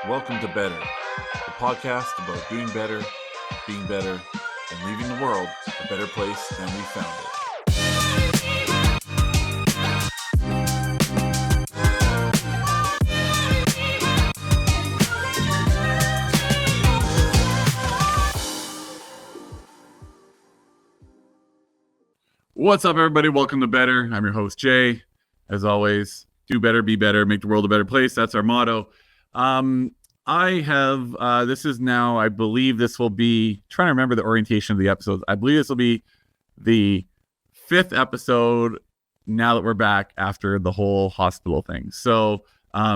Welcome to Better, the podcast about doing better, being better, and leaving the world a better place than we found it. What's up, everybody? Welcome to Better. I'm your host, Jay. As always, do better, be better, make the world a better place. That's our motto. I have, this is now, I believe this will be, trying to remember the orientation of the episodes. I believe this will be the 5th episode now that we're back after the whole hospital thing. So,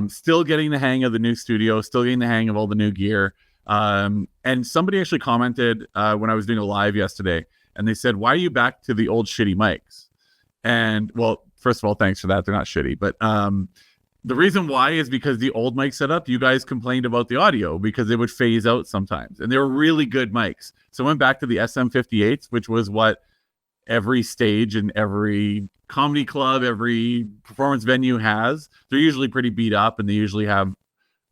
still getting the hang of the new studio, still getting the hang of all the new gear. And somebody actually commented when I was doing a live yesterday, and they said, why are you back to the old shitty mics? And, well, first of all, thanks for that. They're not shitty, but the reason why is because the old mic setup, you guys complained about the audio because it would phase out sometimes. And they were really good mics. So I went back to the SM58s, which was what every stage and every comedy club, every performance venue has. They're usually pretty beat up, and they usually have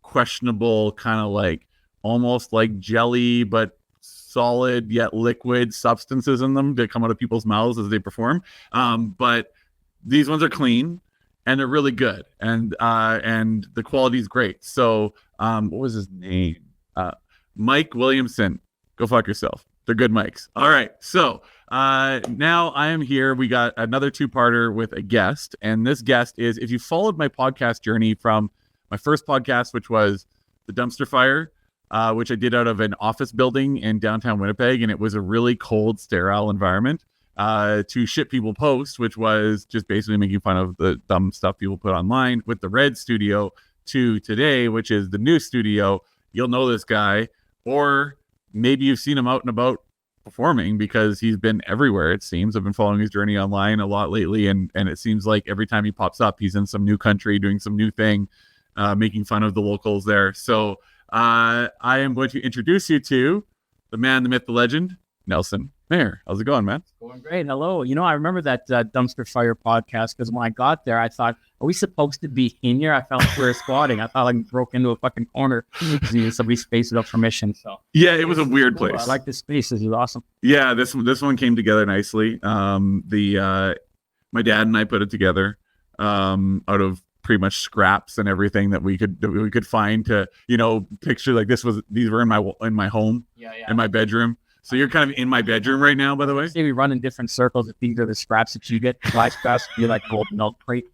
questionable kind of like almost like jelly, but solid yet liquid substances in them that come out of people's mouths as they perform. But these ones are clean. And they're really good, and the quality is great. So, what was his name? Mike Williamson. Go fuck yourself. They're good mics. All right. So now I am here. We got another 2-parter with a guest, and this guest is, if you followed my podcast journey from my first podcast, which was the Dumpster Fire, which I did out of an office building in downtown Winnipeg, and it was a really cold, sterile environment. To Shit People Post, which was just basically making fun of the dumb stuff people put online, with the Red Studio, to today, which is the new studio. You'll know this guy, or maybe you've seen him out and about performing because he's been everywhere, it seems. I've been following his journey online a lot lately, and it seems like every time he pops up, he's in some new country doing some new thing, making fun of the locals there. So I am going to introduce you to the man, the myth, the legend, Nelson Mayer. How's it going, man? Going great. Hello. You know, I remember that Dumpster Fire podcast because when I got there, I thought, are we supposed to be in here? I felt like we were squatting. I thought I broke into a fucking corner because somebody spaced without permission. So yeah, it was a weird place. I like this space. This is awesome. Yeah, this one came together nicely. My dad and I put it together out of pretty much scraps and everything that we could find to, picture like these were in my home, in my bedroom. So you're kind of in my bedroom right now, by the way. Say we run in different circles. If these are the scraps that you get, life scraps, you're like gold milk crate.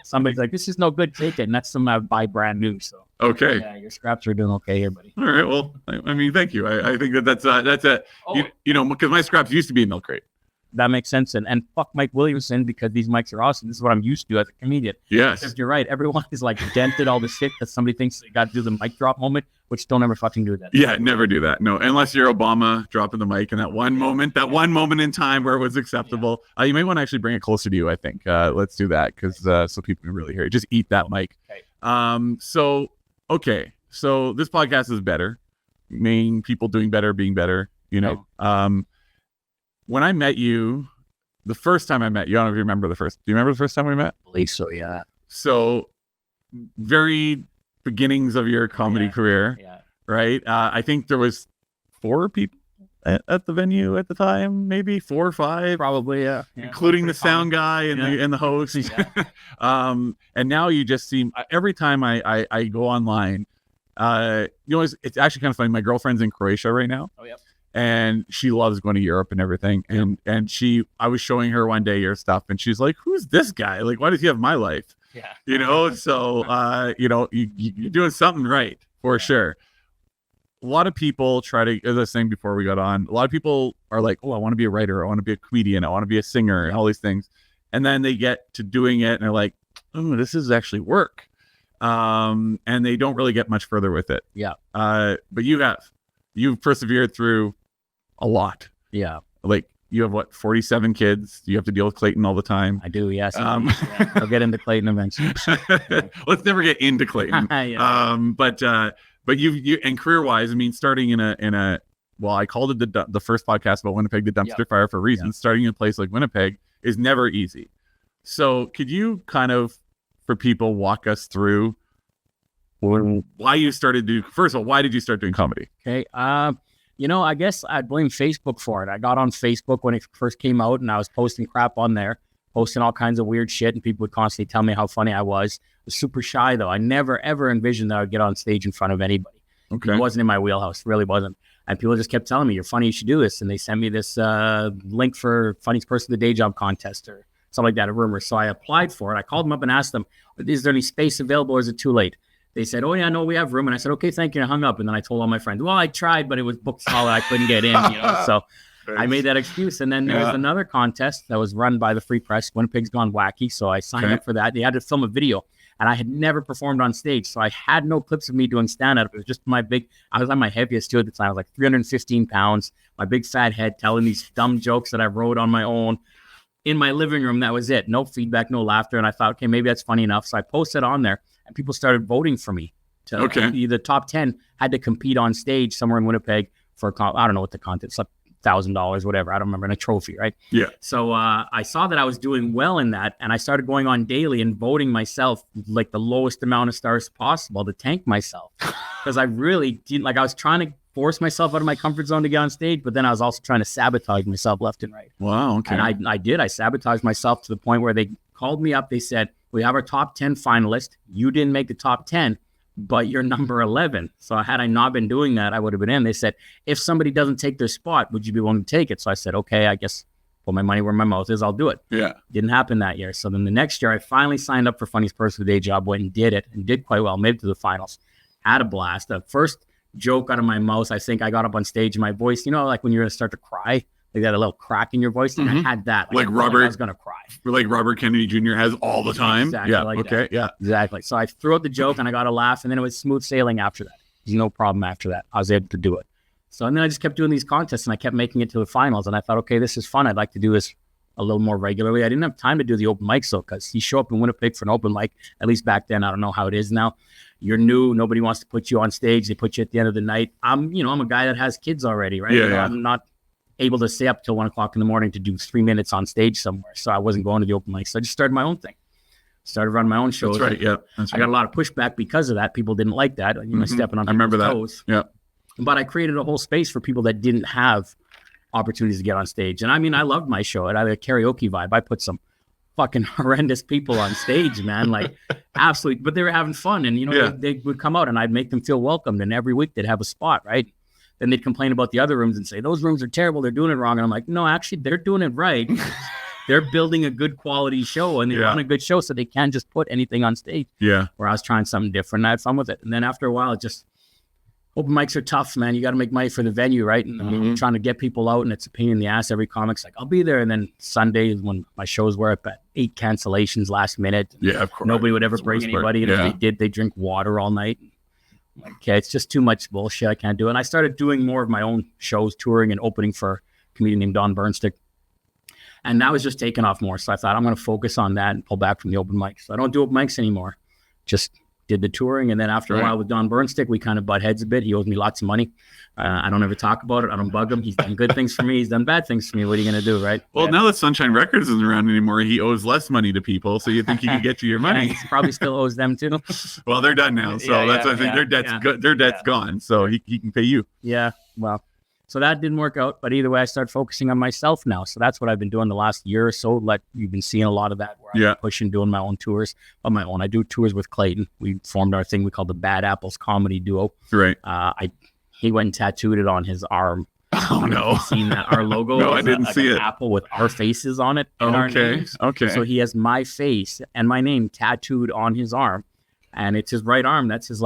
Somebody's like, this is no good, take it. And that's something I buy brand new. So okay. Yeah, your scraps are doing okay here, buddy. All right. Well, I mean, thank you. I think that's because my scraps used to be a milk crate. That makes sense. And fuck Mike Williamson, because these mics are awesome. This is what I'm used to as a comedian. Yes. Because you're right. Everyone is like dented all the shit that somebody thinks they got to do the mic drop moment, which don't ever fucking do that. Yeah, never do that. No, unless you're Obama dropping the mic in that one moment in time where it was acceptable. Yeah. You might want to actually bring it closer to you, I think. Let's do that because so people can really hear it. Just eat that mic. Okay. So this podcast is better. Main people doing better, being better, Right. When I met you, the first time I met you, I don't know if you remember do you remember the first time we met? I believe so, yeah. So, very beginnings of your comedy career, right? I think there was 4 people at the venue at the time, maybe 4 or 5. Probably, yeah. Including the sound guy and the host. Yeah. And now you just seem, every time I go online, it's actually kind of funny. My girlfriend's in Croatia right now. Oh, yep. And she loves going to Europe and everything. And I was showing her one day your stuff, and she's like, who's this guy? Like, why does he have my life? Yeah. So, you're doing something right for sure. A lot of people try to, as I was saying before we got on, a lot of people are like, oh, I want to be a writer. I want to be a comedian. I want to be a singer and all these things. And then they get to doing it and they're like, oh, this is actually work. And they don't really get much further with it. Yeah. But you've persevered through a lot. Yeah. Like, you have 47 kids. You have to deal with Clayton all the time. I do, yes. I'll get into Clayton eventually. Let's never get into Clayton. Yeah. But you and career-wise, I mean, starting in a well, I called it the first podcast about Winnipeg, the Dumpster Fire, for a reason. Starting in a place like Winnipeg is never easy. So could you kind of, for people, walk us through why you started to first of all, why did you start doing comedy? Okay. I guess I'd blame Facebook for it. I got on Facebook when it first came out, and I was posting crap on there, posting all kinds of weird shit, and people would constantly tell me how funny I was. I was super shy, though. I never, ever envisioned that I would get on stage in front of anybody. Okay. It wasn't in my wheelhouse. Really wasn't. And people just kept telling me, you're funny, you should do this. And they sent me this link for Funniest Person of the Day Job contest or something like that, a rumor. So I applied for it. I called them up and asked them, is there any space available or is it too late? They said, oh, yeah, no, we have room. And I said, okay, thank you. And I hung up. And then I told all my friends, well, I tried, but it was booked solid. I couldn't get in. So I made that excuse. And then there was another contest that was run by the Free Press. Winnipeg's Gone Wacky. So I signed up for that. They had to film a video. And I had never performed on stage. So I had no clips of me doing stand-up. It was just I was on my heaviest too at the time. I was like 315 pounds, my big fat head telling these dumb jokes that I wrote on my own in my living room. That was it. No feedback, no laughter. And I thought, okay, maybe that's funny enough. So I posted on there and people started voting for me. The top 10 had to compete on stage somewhere in Winnipeg for, I don't know what the contest, like $1,000, whatever. I don't remember, in a trophy, right? Yeah. So I saw that I was doing well in that, and I started going on daily and voting myself like the lowest amount of stars possible to tank myself, because I really didn't I was trying to force myself out of my comfort zone to get on stage, but then I was also trying to sabotage myself left and right. Wow. Okay. And I did. I sabotaged myself to the point where they called me up. They said, we have our top 10 finalist. You didn't make the top 10. But you're number 11. So had I not been doing that, I would have been in. They said, if somebody doesn't take their spot, would you be willing to take it? So I said, okay, I guess put my money where my mouth is. I'll do it. Yeah. Didn't happen that year. So then the next year, I finally signed up for Funniest Person of the Day Job, went and did it, and did quite well, made it to the finals. Had a blast. The first joke out of my mouth, I think I got up on stage and my voice, like when you're going to start to cry, like that, a little crack in your voice. And I had that. Like Robert. I was going to cry. Like Robert Kennedy Jr. has all the time. Exactly. Yeah. Like Okay. that. Yeah. Exactly. So I threw out the joke and I got a laugh, and then it was smooth sailing after that. There's no problem after that. I was able to do it. So and then I just kept doing these contests, and I kept making it to the finals. And I thought, okay, this is fun. I'd like to do this a little more regularly. I didn't have time to do the open mics though, because you show up in Winnipeg for an open mic. At least back then, I don't know how it is now. You're new. Nobody wants to put you on stage. They put you at the end of the night. I'm a guy that has kids already, right? Yeah. I'm not able to stay up till 1 o'clock in the morning to do 3 minutes on stage somewhere. So I wasn't going to the open mic. So I just started my own thing. Started running my own shows. That's right. Yeah. That's I right. got a lot of pushback because of that. People didn't like that. Stepping on I remember that. toes. Yeah. But I created a whole space for people that didn't have opportunities to get on stage. And I loved my show. It had a karaoke vibe. I put some fucking horrendous people on stage, man. Like absolutely. But they were having fun. And, they would come out and I'd make them feel welcomed. And every week they'd have a spot, right? Then they'd complain about the other rooms and say, those rooms are terrible. They're doing it wrong. And I'm like, no, actually, they're doing it right. They're building a good quality show, and they run a good show, so they can't just put anything on stage. Yeah. Where I was trying something different, and I had fun with it. And then after a while, open mics are tough, man. You got to make money for the venue, right? And trying to get people out, and it's a pain in the ass. Every comic's like, I'll be there. And then Sunday, when my shows were up at 8 cancellations last minute. Yeah, of course. Nobody would ever bring anybody. And if they did, they drink water all night. Like, okay, it's just too much bullshit. I can't do it. And I started doing more of my own shows, touring and opening for a comedian named Don Burnstick. And that was just taking off more. So I thought I'm going to focus on that and pull back from the open mics. So I don't do open mics anymore. Just did the touring. And then after a while with Don Burnstick, we kind of butt heads a bit. He owes me lots of money. I don't ever talk about it. I don't bug him. He's done good things for me. He's done bad things for me. What are you going to do, right? Well, now that Sunshine Records isn't around anymore, he owes less money to people. So you think he can get you your money? He probably still owes them too. Well, they're done now. So I think their debt's good. Their debt's gone. So he can pay you. Yeah. Well, so that didn't work out. But either way, I started focusing on myself now. So that's what I've been doing the last year or so. You've been seeing a lot of that where I'm pushing, doing my own tours on my own. I do tours with Clayton. We formed our thing we call the Bad Apples Comedy Duo. Right. He went and tattooed it on his arm. Oh, no. You've seen that? Our logo. No, I didn't see an it. Apple with our faces on it. And our names. Okay. So he has my face and my name tattooed on his arm. And it's his right arm. That's his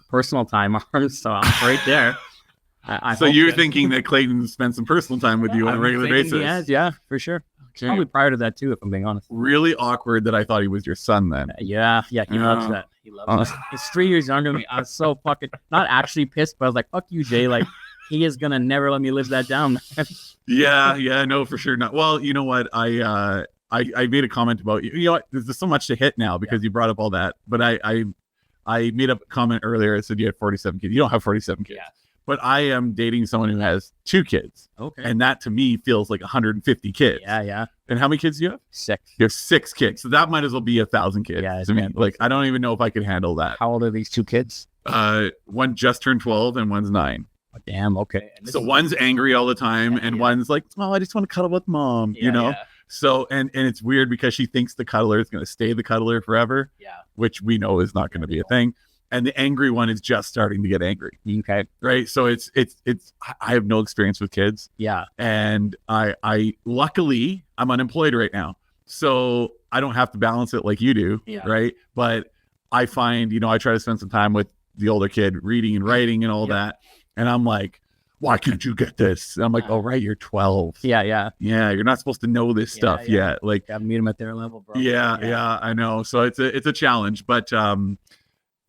personal time arm. So I'm right there. So you're thinking that Clayton spent some personal time with you on a regular basis? He has, yeah, for sure. Okay. Probably prior to that too, if I'm being honest. Really awkward that I thought he was your son then. Yeah, he loves that. He loves that. He's 3 years younger than me. I was so fucking not actually pissed, but I was like, "Fuck you, Jay!" Like he is gonna never let me live that down. Yeah, no, for sure not. Well, you know what? I made a comment about you. You know what? There's so much to hit now because you brought up all that. But I made a comment earlier. I said you had 47 kids. You don't have 47 kids. Yeah. but I am dating someone who has 2 kids, Okay. and that to me feels like 150 kids. Yeah. And how many kids do you have? 6. You have 6 kids, so that might as well be 1,000 kids. Yeah, to me, like I don't even know if I could handle that. How old are these 2 kids? One just turned 12 and one's 9. Oh, damn. Okay. And So one's angry all the time, and Yeah. one's like, "Oh, I just want to cuddle with mom," you know. Yeah. So and it's weird because she thinks the cuddler is going to stay the cuddler forever, Yeah. which we know is not going to be a thing. And the angry one is just starting to get angry, Okay. right? So it's I have no experience with kids, Yeah. and I luckily I'm unemployed right now, so I don't have to balance it like you do, Yeah. right? But I find, I try to spend some time with the older kid reading and writing and all that, and I'm like, why can't you get this? And I'm like, oh right, you're 12. Yeah. Yeah, you're not supposed to know this stuff Yeah. yet. Like, Gotta meet them at their level, bro. yeah, I know. So it's a challenge, but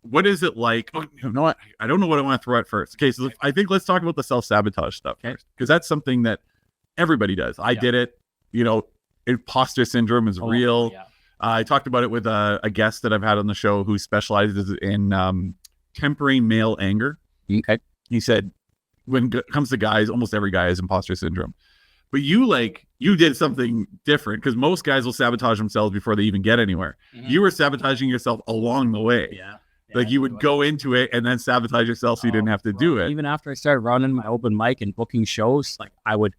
what is it like? Oh, you know what? I don't know what I want to throw at first. Okay, so I think let's talk about the self-sabotage stuff first, because that's something that everybody does. I did it. Imposter syndrome is real. Yeah. I talked about it with a guest that I've had on the show who specializes in tempering male anger. Okay. He said, when it comes to guys, almost every guy has imposter syndrome. But you did something different, because most guys will sabotage themselves before they even get anywhere. Mhm. You were sabotaging yourself along the way. Yeah. Like you would go into it and then sabotage yourself so you didn't have to do it. Even after I started running my open mic and booking shows, like I would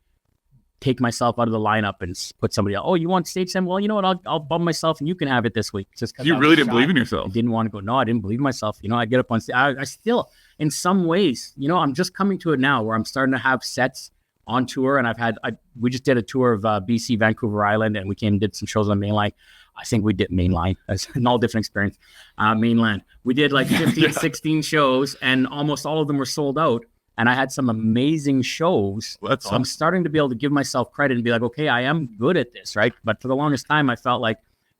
take myself out of the lineup and put somebody else. Oh, you want stage time? Well, you know what? I'll bum myself and you can have it this week. Just 'cause You I really was didn't shy. believe in I yourself. didn't want to go. No, I didn't believe in myself. I get up on stage. I still, in some ways, I'm just coming to it now where I'm starting to have sets on tour. And we just did a tour of BC, Vancouver Island, and we came and did some shows on the mainline. I think we did mainline. It's an all different experience. Mainland. We did like 15, 16 shows, and almost all of them were sold out. And I had some amazing shows. Well, that's So I'm starting to be able to give myself credit and be like, okay, I am good at this, right? But for the longest time, I felt like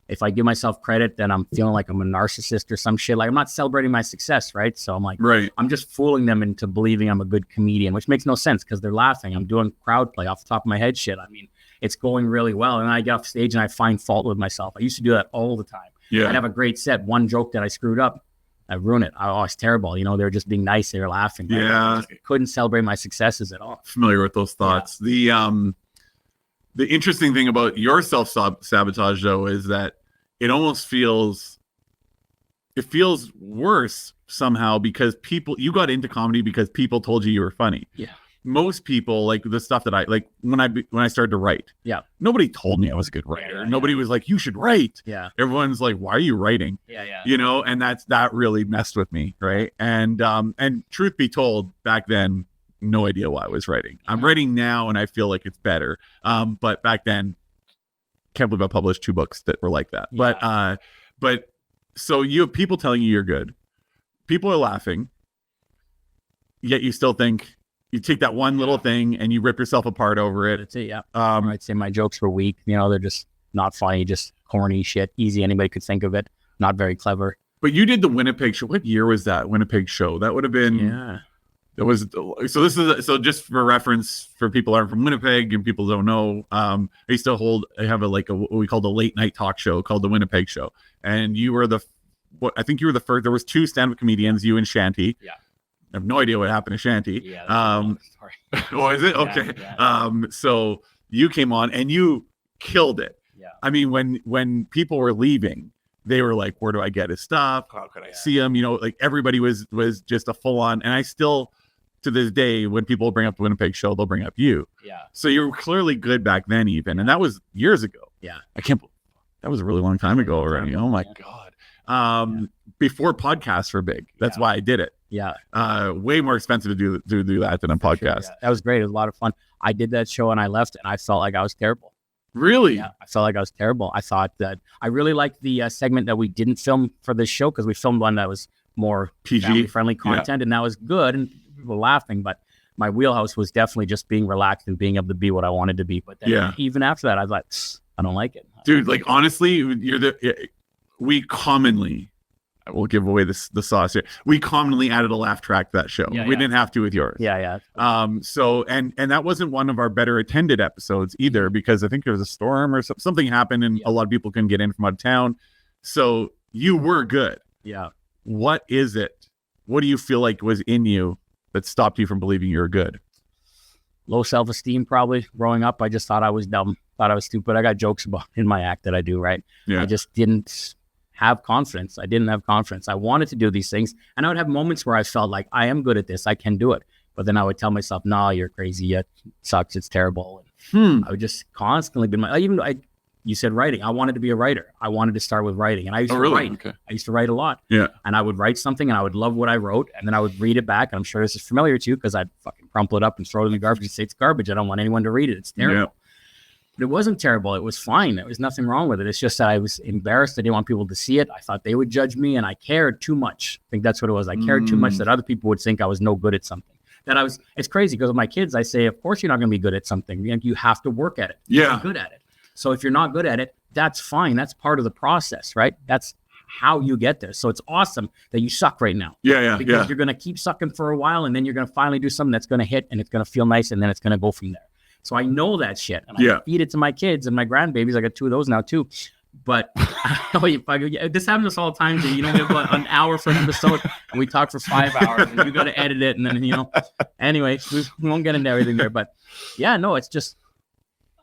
if I give myself credit, then I'm feeling like I'm a narcissist or some shit. Like I'm not celebrating my success, right? So I'm like, right. I'm just fooling them into believing I'm a good comedian, which makes no sense because they're laughing. I'm doing crowd play off the top of my head shit. I mean, it's going really well. And I get off stage and I find fault with myself. I used to do that all the time. Yeah. I'd have a great set. One joke that I screwed up, I ruined it. Oh, it's terrible. They were just being nice. They were laughing. Yeah. I couldn't celebrate my successes at all. Familiar with those thoughts. The interesting thing about your self-sabotage though is that it almost feels worse somehow because you got into comedy because people told you were funny. Yeah. Most people, like the stuff that I like when I started to write. Yeah. Nobody told me I was a good writer. Yeah. Nobody was like, you should write. Yeah. Everyone's like, why are you writing? Yeah. And that really messed with me, right? And truth be told, back then, no idea why I was writing. I'm writing now, and I feel like it's better. But back then, can't believe I published 2 books that were like that. Yeah. But so you have people telling you you're good. People are laughing, yet you still think you take that one little thing and you rip yourself apart over it. That's it. Yeah. I'd say my jokes were weak. They're just not funny, just corny shit. Easy. Anybody could think of it. Not very clever. But you did the Winnipeg show. What year was that Winnipeg show? That would have been. Yeah. It was so just for reference for people who aren't from Winnipeg and people don't know, I have what we call the late night talk show called the Winnipeg Show, and you were I think you were the first. There was 2 stand-up comedians, you and Shanty. Yeah. I have no idea what happened to Shanty. Yeah. Oh, is it? Okay. Yeah. So you came on and you killed it. Yeah. I mean, when people were leaving, they were like, where do I get his stuff? How could I see him? Like everybody was just a full on, and I still, to this day, when people bring up the Winnipeg show, they'll bring up you. Yeah. So you were clearly good back then even. And that was years ago. Yeah. That was a really long time ago already. Oh my God. Before podcasts were big. That's why I did it. Yeah. Way more expensive to do that than a podcast. Sure, yeah. That was great. It was a lot of fun. I did that show and I left and I felt like I was terrible. Really? Yeah. I felt like I was terrible. I thought that I really liked the segment that we didn't film for this show because we filmed one that was more PG friendly content and that was good and people were laughing. But my wheelhouse was definitely just being relaxed and being able to be what I wanted to be. But then even after that, I was like, I don't like it. Dude, like honestly, we commonly, I will give away the sauce here. We commonly added a laugh track to that show. We didn't have to with yours. Yeah. So and that wasn't one of our better attended episodes either because I think there was a storm or something happened and a lot of people couldn't get in from out of town. So you were good. Yeah. What is it? What do you feel like was in you that stopped you from believing you were good? Low self-esteem, probably. Growing up, I just thought I was dumb, thought I was stupid. I got jokes about in my act that I do, right? Yeah. I just didn't have confidence. I didn't have confidence. I wanted to do these things, and I would have moments where I felt like I am good at this. I can do it. But then I would tell myself, "No, you're crazy. It sucks. It's terrible." And I would just constantly be you said writing. I wanted to be a writer. I wanted to start with writing, and I used to write. Okay. I used to write a lot. Yeah. And I would write something, and I would love what I wrote, and then I would read it back. And I'm sure this is familiar to you because I'd fucking crumple it up and throw it in the garbage and say it's garbage. I don't want anyone to read it. It's terrible. Yeah. But it wasn't terrible. It was fine. There was nothing wrong with it. It's just that I was embarrassed. I didn't want people to see it. I thought they would judge me, and I cared too much. I think that's what it was. I cared too much that other people would think I was no good at something. It's crazy because with my kids, I say, of course you're not going to be good at something. You have to work at it. Yeah. Be good at it. So if you're not good at it, that's fine. That's part of the process, right? That's how you get there. So it's awesome that you suck right now. Yeah. Because you're going to keep sucking for a while, and then you're going to finally do something that's going to hit, and it's going to feel nice, and then it's going to go from there. So I know that shit, and I feed it to my kids and my grandbabies. I got 2 of those now too. But this happens to us all the time. We have an hour for an episode, and we talk for 5 hours, and you got to edit it, and then Anyway, we won't get into everything there. But yeah, no, it's just,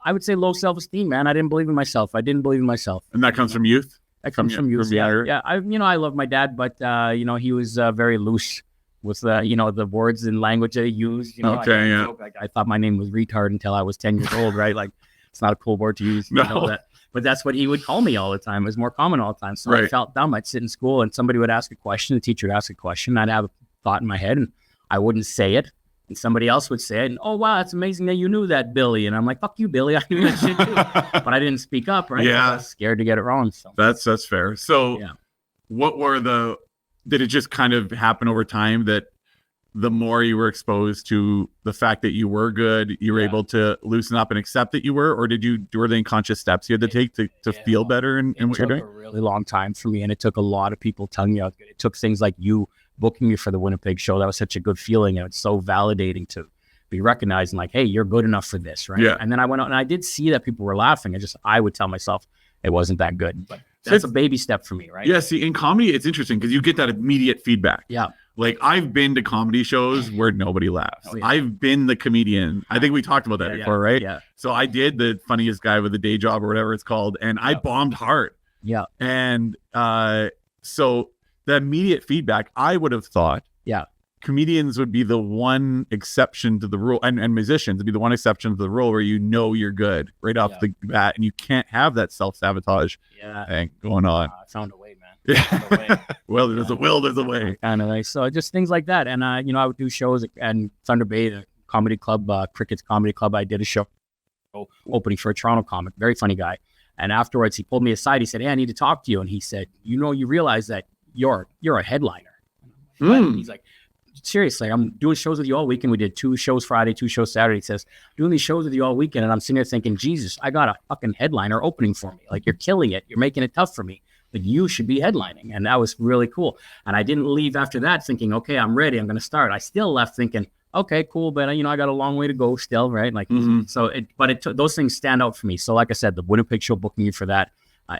I would say low self-esteem, man. I didn't believe in myself. And that comes from youth? That comes from youth. Yeah. I love my dad, but he was very loose with the words and language that he used. I thought my name was retard until I was 10 years old, right? Like, it's not a cool word to use. No. But that's what he would call me all the time. It was more common all the time. So I felt dumb. I'd sit in school and somebody would ask a question. The teacher would ask a question. I'd have a thought in my head and I wouldn't say it. And somebody else would say it. And, oh, wow, that's amazing that you knew that, Billy. And I'm like, fuck you, Billy. I knew that shit too. But I didn't speak up, right? Yeah. I was scared to get it wrong. So That's fair. So did it just kind of happen over time that the more you were exposed to the fact that you were good, you were able to loosen up and accept that you were, or were there any conscious steps you had to take to feel better in what you're doing? It took a really long time for me, and it took a lot of people telling me I was good. It took things like you booking me for the Winnipeg show. That was such a good feeling, and it's so validating to be recognized and like, hey, you're good enough for this, right? Yeah. And then I went out and I did see that people were laughing. I would tell myself it wasn't that good, but that's a baby step for me, right? Yeah. See, in comedy, it's interesting because you get that immediate feedback. Yeah. Like, I've been to comedy shows where nobody laughs. Oh, yeah. I've been the comedian. I think we talked about that before, right? Yeah. So I did the funniest guy with a day job or whatever it's called, and I bombed hard. Yeah. And so the immediate feedback, I would have thought, comedians would be the one exception to the rule, and musicians would be the one exception to the rule where you're good right off the bat, and you can't have that self-sabotage thing going on. I found a way, man. Yeah. Well, there's a will, there's a way. Kind of like, so just things like that. And, I would do shows and Thunder Bay, the comedy club, Cricket's Comedy Club. I did a show opening for a Toronto comic, very funny guy. And afterwards he pulled me aside. He said, hey, I need to talk to you. And he said, you realize that you're a headliner. He's like, seriously, I'm doing shows with you all weekend. We did 2 shows Friday, 2 shows Saturday. He says, doing these shows with you all weekend. And I'm sitting there thinking, Jesus, I got a fucking headliner opening for me. Like, you're killing it. You're making it tough for me. Like, you should be headlining. And that was really cool. And I didn't leave after that thinking, okay, I'm ready. I'm going to start. I still left thinking, okay, cool. But I got a long way to go still. Right. Like, so those things stand out for me. So like I said, the Winnipeg show, booking you for that,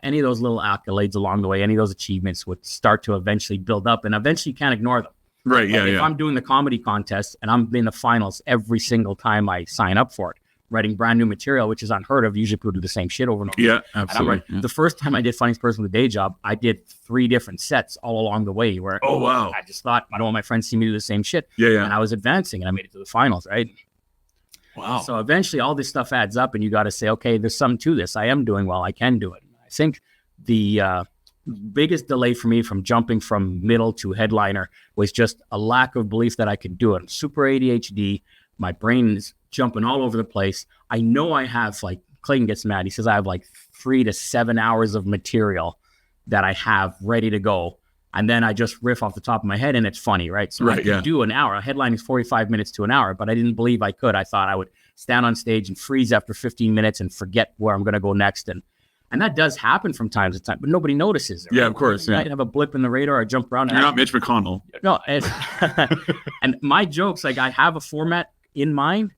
any of those little accolades along the way, any of those achievements would start to eventually build up, and eventually you can't ignore them. Right. Like, if I'm doing the comedy contest and I'm in the finals every single time I sign up for it, writing brand new material, which is unheard of. Usually people do the same shit over and over. Yeah, absolutely. The first time I did Funniest Person with a Day Job, I did 3 different sets all along the way where I just thought, I don't want my friends to see me do the same shit. Yeah. And I was advancing and I made it to the finals, right? Wow. So eventually all this stuff adds up and you got to say, okay, there's something to this. I am doing well. I can do it. I think the biggest delay for me from jumping from middle to headliner was just a lack of belief that I could do it. I'm super ADHD. My brain is jumping all over the place. I know I have, like, Clayton gets mad. He says I have like 3 to 7 hours of material that I have ready to go. And then I just riff off the top of my head and it's funny, right? So I could do an hour. A headline is 45 minutes to an hour, but I didn't believe I could. I thought I would stand on stage and freeze after 15 minutes and forget where I'm going to go next. And that does happen from time to time, but nobody notices it. Right? Yeah, of course. I have a blip in the radar. I jump around. You're not Mitch McConnell. No. And my jokes, like, I have a format in mind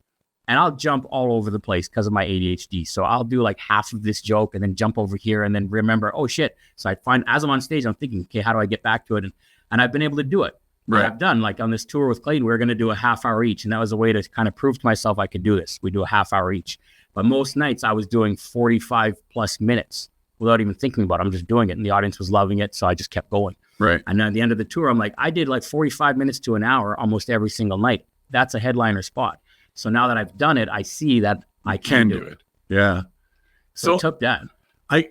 and I'll jump all over the place because of my ADHD. So I'll do like half of this joke and then jump over here and then remember, oh shit. So I find as I'm on stage, I'm thinking, okay, how do I get back to it? And I've been able to do it. Right. I've done like on this tour with Clayton, we were going to do a half hour each. And that was a way to kind of prove to myself I could do this. We do a half hour each. But most nights I was doing 45 plus minutes without even thinking about it. I'm just doing it. And the audience was loving it. So I just kept going. Right. And then at the end of the tour, I'm like, I did like 45 minutes to an hour almost every single night. That's a headliner spot. So now that I've done it, I see that I can do it. Yeah. So it took that. My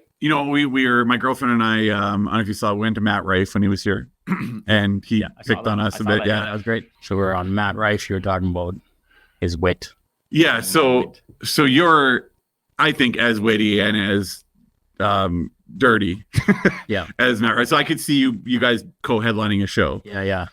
girlfriend and I don't know if you saw, we went to Matt Rife when he was here and he picked on us a bit. That was great. So we're on Matt Rife. You were talking about his wit. Yeah. So you're, I think, as witty and as dirty as Matt Rife. So I could see you guys co-headlining a show. Yeah.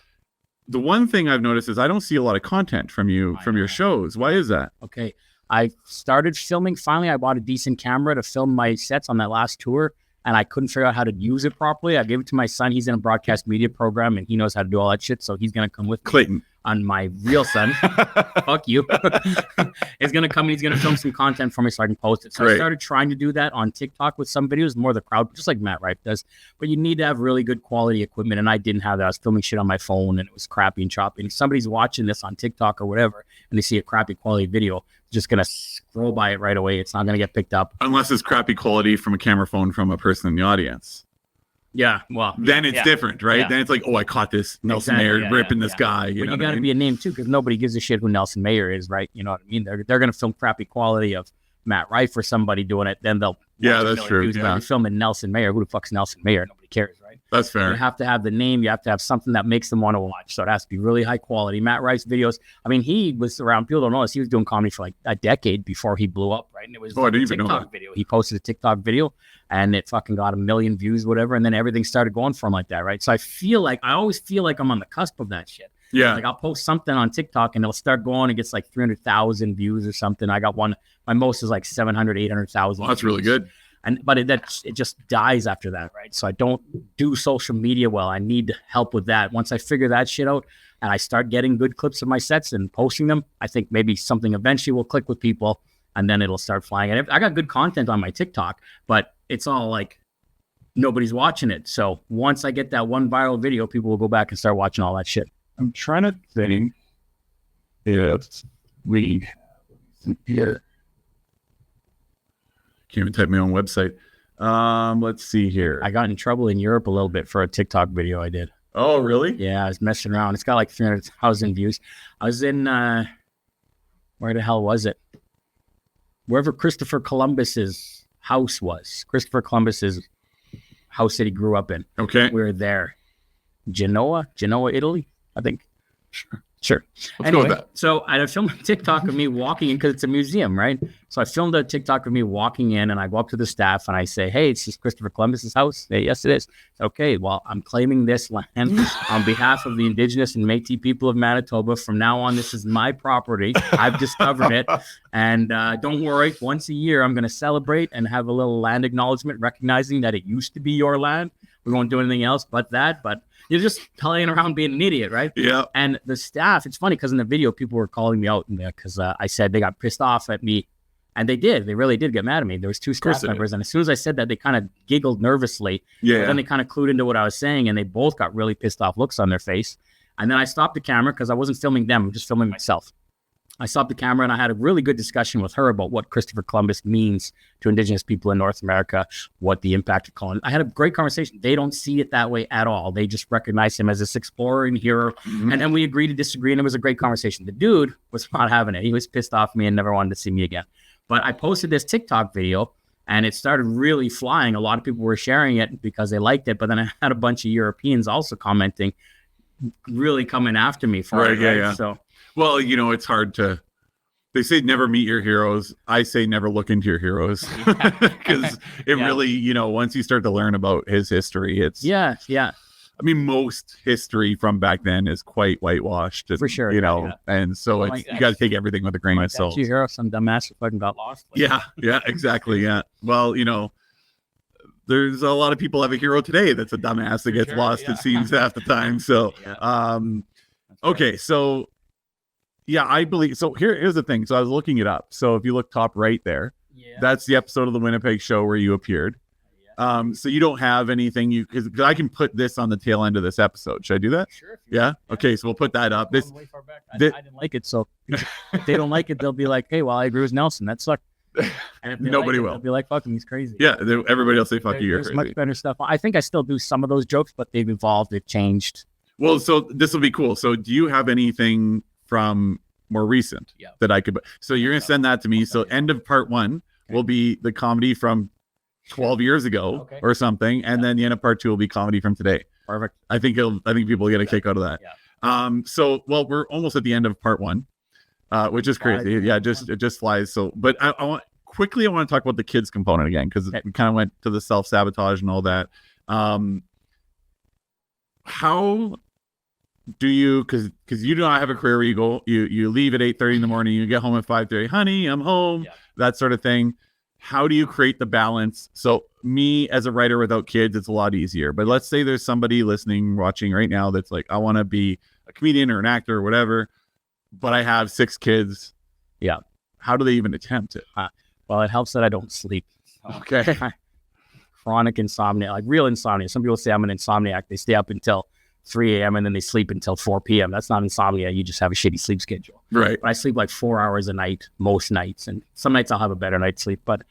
The one thing I've noticed is I don't see a lot of content from you, from your shows. Why is that? Okay. I started filming. Finally, I bought a decent camera to film my sets on that last tour, and I couldn't figure out how to use it properly. I gave it to my son. He's in a broadcast media program, and he knows how to do all that shit, so he's going to come with me. Clayton. On my real son. Fuck you. He's going to come and he's going to film some content for me so I can post it. So I started trying to do that on TikTok with some videos, more the crowd, just like Matt Rife does. But you need to have really good quality equipment, and I didn't have that. I was filming shit on my phone, and it was crappy and choppy. And if somebody's watching this on TikTok or whatever, and they see a crappy quality video, just going to scroll by it right away. It's not going to get picked up. Unless it's crappy quality from a camera phone from a person in the audience. Yeah, well, then it's different, right? Yeah. Then it's like, oh, I caught this Nelson Mayer ripping this guy. You got to be a name too, because nobody gives a shit who Nelson Mayer is, right? You know what I mean? They're going to film crappy quality of Matt Rife or somebody doing it. Then they'll that's true. But if you're filming Nelson Mayer, who the fuck's Nelson Mayer? Nobody cares, right? That's fair. You have to have the name. You have to have something that makes them want to watch. So it has to be really high quality. Matt Rife's videos. I mean, he was around. People don't know this. He was doing comedy for like a decade before he blew up, right? And it was I didn't a even know TikTok that. video. He posted a TikTok video, and it fucking got 1 million views, whatever. And then everything started going for him like that, right? So I always feel like I'm on the cusp of that shit. Yeah. Like I'll post something on TikTok and it'll start going and gets like 300,000 views or something. I got one. My most is like 700, 800,000. Well, that's really good. But it just dies after that, right? So I don't do social media well. I need help with that. Once I figure that shit out and I start getting good clips of my sets and posting them, I think maybe something eventually will click with people and then it'll start flying. And I got good content on my TikTok, but it's all like nobody's watching it. So once I get that one viral video, people will go back and start watching all that shit. I'm trying to think if we here. Can't even type my own website. Let's see here. I got in trouble in Europe a little bit for a TikTok video I did. Oh, really? Yeah, I was messing around. It's got like 300,000 views. I was in, where the hell was it? Wherever Christopher Columbus's house was. Christopher Columbus's house that he grew up in. Okay. We were there. Genoa, Italy, I think. Sure. Let's go with that. So I filmed a TikTok of me walking in because it's a museum, right? So I filmed a TikTok of me walking in and I go up to the staff and I say, hey, it's just Christopher Columbus's house. They, yes, it is. Okay, well, I'm claiming this land on behalf of the Indigenous and Métis people of Manitoba. From now on, this is my property. I've discovered it. And don't worry, once a year, I'm going to celebrate and have a little land acknowledgement recognizing that it used to be your land. We won't do anything else but that. But you're just playing around being an idiot, right? Yeah. And the staff, it's funny because in the video, people were calling me out because I said they got pissed off at me. And they did. They really did get mad at me. There was 2 staff members. And as soon as I said that, they kind of giggled nervously. Yeah. But then they kind of clued into what I was saying. And they both got really pissed off looks on their face. And then I stopped the camera because I wasn't filming them. I'm just filming myself. I stopped the camera and I had a really good discussion with her about what Christopher Columbus means to Indigenous people in North America, what the impact of colonization. I had a great conversation. They don't see it that way at all. They just recognize him as this explorer and hero. Mm-hmm. And then we agreed to disagree, and it was a great conversation. The dude was not having it. He was pissed off at me and never wanted to see me again. But I posted this TikTok video, and it started really flying. A lot of people were sharing it because they liked it. But then I had a bunch of Europeans also commenting, really coming after me for it. Right? Yeah. So. Well, you know, it's hard to, they say never meet your heroes. I say never look into your heroes because it really, you know, once you start to learn about his history, it's. Yeah. I mean, most history from back then is quite whitewashed. And, for sure. You know, and so it's, you got to take everything with a grain of salt. Your hero, some dumbass who fucking got lost. Yeah, exactly. Yeah. Well, you know, there's a lot of people have a hero today that's a dumbass that gets lost, it seems, half the time. So, okay. So, yeah, I believe so. Here's the thing. So I was looking it up. So if you look top right there, that's the episode of the Winnipeg show where you appeared. So you don't have anything because I can put this on the tail end of this episode. Should I do that? Sure. Yeah. Okay. So we'll put that up. This. Way far back. I didn't like it, so if they don't like it, they'll be like, "Hey, well, I agree with Nelson. That sucked." And if they Nobody like it, will. They'll be like, "Fuck him, he's crazy." Yeah. Everybody will say, "Fuck you, you're There's crazy." much better stuff. I think I still do some of those jokes, but they've evolved. They've changed. Well, so this will be cool. So do you have anything from more recent that I could? So you're gonna send that to me. So end of part 1 will be the comedy from 12 years ago or something, and then the end of part 2 will be comedy from today. Perfect. I think people get a kick out of that. So we're almost at the end of part 1, which is crazy. Yeah, it just flies. So, but I want to talk about the kids component again, because we kind of went to the self-sabotage and all that. How do you, because you do not have a career where you leave at 8:30 in the morning, you get home at 5:30, honey, I'm home, that sort of thing. How do you create the balance? So me as a writer without kids, it's a lot easier. But let's say there's somebody listening, watching right now that's like, I want to be a comedian or an actor or whatever, but I have 6 kids. Yeah. How do they even attempt it? Well, it helps that I don't sleep. Okay. Chronic insomnia, like real insomnia. Some people say I'm an insomniac. They stay up until 3 a.m. and then they sleep until 4 p.m. That's not insomnia. You just have a shitty sleep schedule. Right. But I sleep like 4 hours a night most nights, and some nights I'll have a better night's sleep. But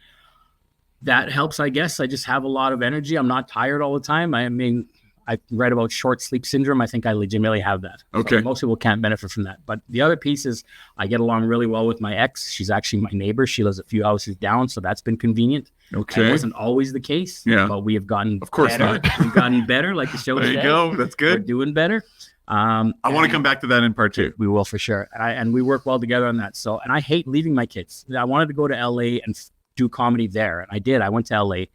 that helps, I guess. I just have a lot of energy. I'm not tired all the time. I mean, I read about short sleep syndrome. I think I legitimately have that. Okay. So most people can't benefit from that. But the other piece is I get along really well with my ex. She's actually my neighbor. She lives a few houses down, so that's been convenient. Okay. That wasn't always the case. Yeah. But we have gotten Of course better. not. We've gotten better, like the show There you says. go. That's We're good. doing better. I want to come back to that in part 2. We will for sure. And we work well together on that. So, and I hate leaving my kids. I wanted to go to LA and do comedy there. And I did. I went to LA,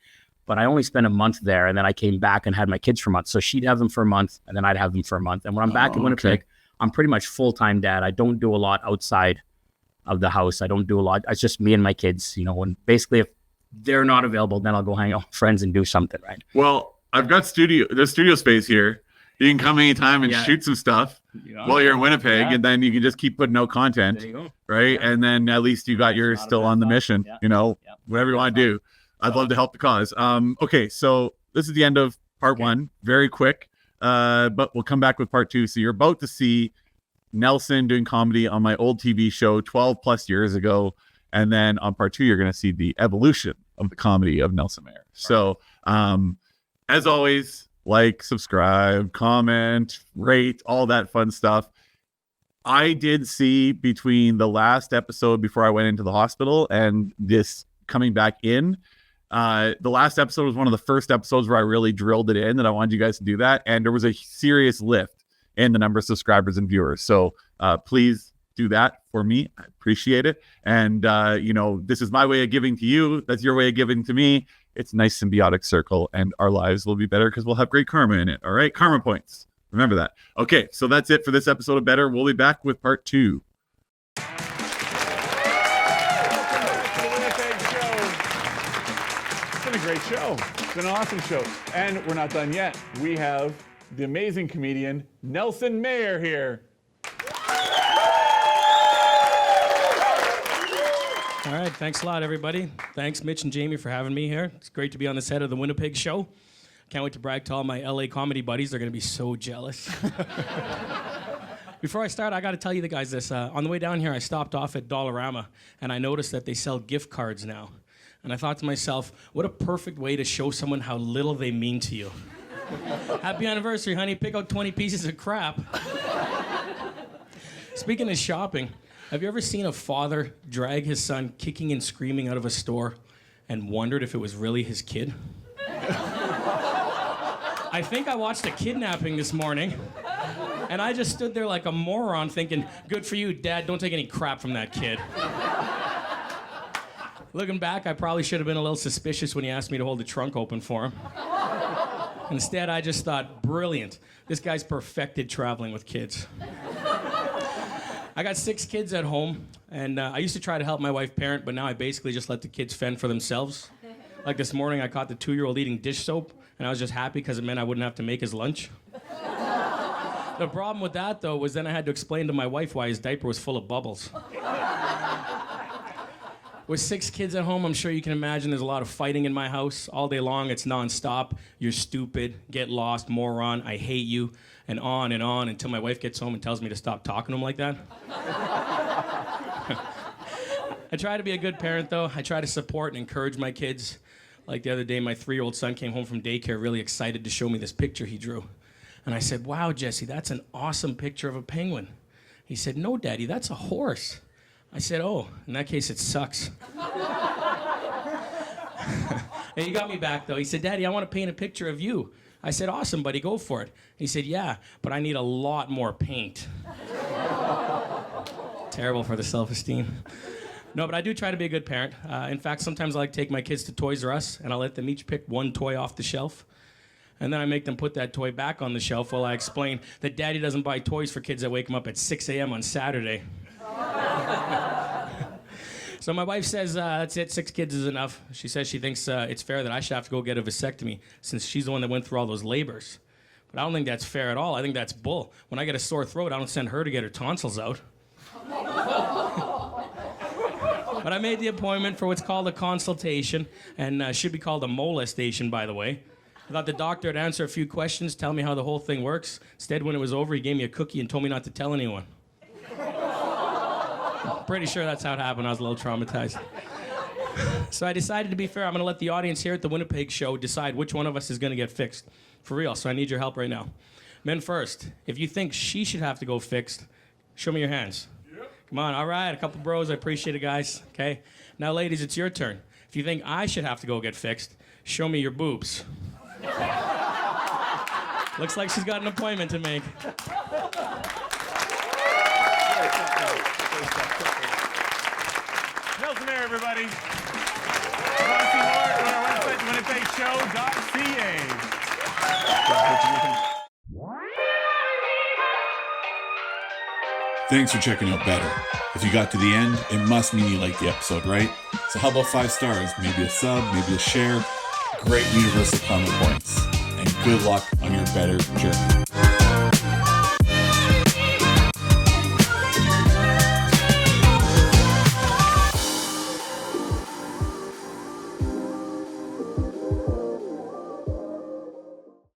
but I only spent a month there. And then I came back and had my kids for a month. So she'd have them for a month and then I'd have them for a month. And when I'm back in Winnipeg, I'm pretty much full-time dad. I don't do a lot outside of the house. I don't do a lot. It's just me and my kids, and basically if they're not available, then I'll go hang out with friends and do something, right? Well, I've got there's studio space here. You can come anytime and shoot some stuff while you're in Winnipeg, and then you can just keep putting out content, There you go. right? And then at least you got yours still on the mission, whatever you want to do. I'd love to help the cause. Okay, so this is the end of part 1, very quick, but we'll come back with part 2. So you're about to see Nelson doing comedy on my old TV show 12 plus years ago. And then on part 2, you're going to see the evolution of the comedy of Nelson Mayer. So as always, like, subscribe, comment, rate, all that fun stuff. I did see between the last episode before I went into the hospital and this coming back in, the last episode was one of the first episodes where I really drilled it in that I wanted you guys to do that. And there was a serious lift in the number of subscribers and viewers. So please do that for me. I appreciate it. And, this is my way of giving to you. That's your way of giving to me. It's a nice symbiotic circle, and our lives will be better because we'll have great karma in it. All right. Karma points. Remember that. Okay. So that's it for this episode of Better. We'll be back with part 2. It's been a great show. It's been an awesome show. And we're not done yet. We have the amazing comedian Nelson Mayer here. All right, thanks a lot, everybody. Thanks, Mitch and Jamie, for having me here. It's great to be on the set of the Winnipeg show. Can't wait to brag to all my LA comedy buddies. They're going to be so jealous. Before I start, I got to tell you the guys this. On the way down here, I stopped off at Dollarama, and I noticed that they sell gift cards now. And I thought to myself, what a perfect way to show someone how little they mean to you. Happy anniversary, honey. Pick out 20 pieces of crap. Speaking of shopping, have you ever seen a father drag his son kicking and screaming out of a store and wondered if it was really his kid? I think I watched a kidnapping this morning, and I just stood there like a moron thinking, good for you, Dad, don't take any crap from that kid. Looking back, I probably should have been a little suspicious when he asked me to hold the trunk open for him. Instead, I just thought, brilliant. This guy's perfected traveling with kids. I got 6 kids at home, and I used to try to help my wife parent, but now I basically just let the kids fend for themselves. Like this morning, I caught the 2-year-old eating dish soap, and I was just happy because it meant I wouldn't have to make his lunch. The problem with that, though, was then I had to explain to my wife why his diaper was full of bubbles. With 6 kids at home, I'm sure you can imagine there's a lot of fighting in my house. All day long, it's nonstop. You're stupid, get lost, moron, I hate you, and on until my wife gets home and tells me to stop talking to him like that. I try to be a good parent, though. I try to support and encourage my kids. Like the other day, my 3-year-old son came home from daycare really excited to show me this picture he drew. And I said, wow, Jesse, that's an awesome picture of a penguin. He said, no, Daddy, that's a horse. I said, oh, in that case, it sucks. And he got me back, though. He said, Daddy, I want to paint a picture of you. I said, awesome, buddy, go for it. He said, yeah, but I need a lot more paint. Terrible for the self-esteem. No, but I do try to be a good parent. In fact, sometimes I like to take my kids to Toys R Us, and I let them each pick one toy off the shelf. And then I make them put that toy back on the shelf while I explain that Daddy doesn't buy toys for kids that wake him up at 6 a.m. on Saturday. So my wife says, that's it, 6 kids is enough. She says she thinks it's fair that I should have to go get a vasectomy since she's the one that went through all those labors. But I don't think that's fair at all. I think that's bull. When I get a sore throat, I don't send her to get her tonsils out. But I made the appointment for what's called a consultation, and should be called a molestation, by the way. I thought the doctor would answer a few questions, tell me how the whole thing works. Instead, when it was over, he gave me a cookie and told me not to tell anyone. Pretty sure that's how it happened. I was a little traumatized. So I decided, to be fair, I'm going to let the audience here at the Winnipeg show decide which one of us is going to get fixed. For real, so I need your help right now. Men first, if you think she should have to go fixed, show me your hands. Come on, all right, a couple bros, I appreciate it, guys. Okay, now ladies, it's your turn. If you think I should have to go get fixed, show me your boobs. Looks like she's got an appointment to make. Nelson Mayer, everybody. Want to see more? Go to our website, winnipegshow.ca. Thanks for checking out Better. If you got to the end, it must mean you liked the episode, right? So how about 5 stars, maybe a sub, maybe a share? Great universal common points. And good luck on your better journey.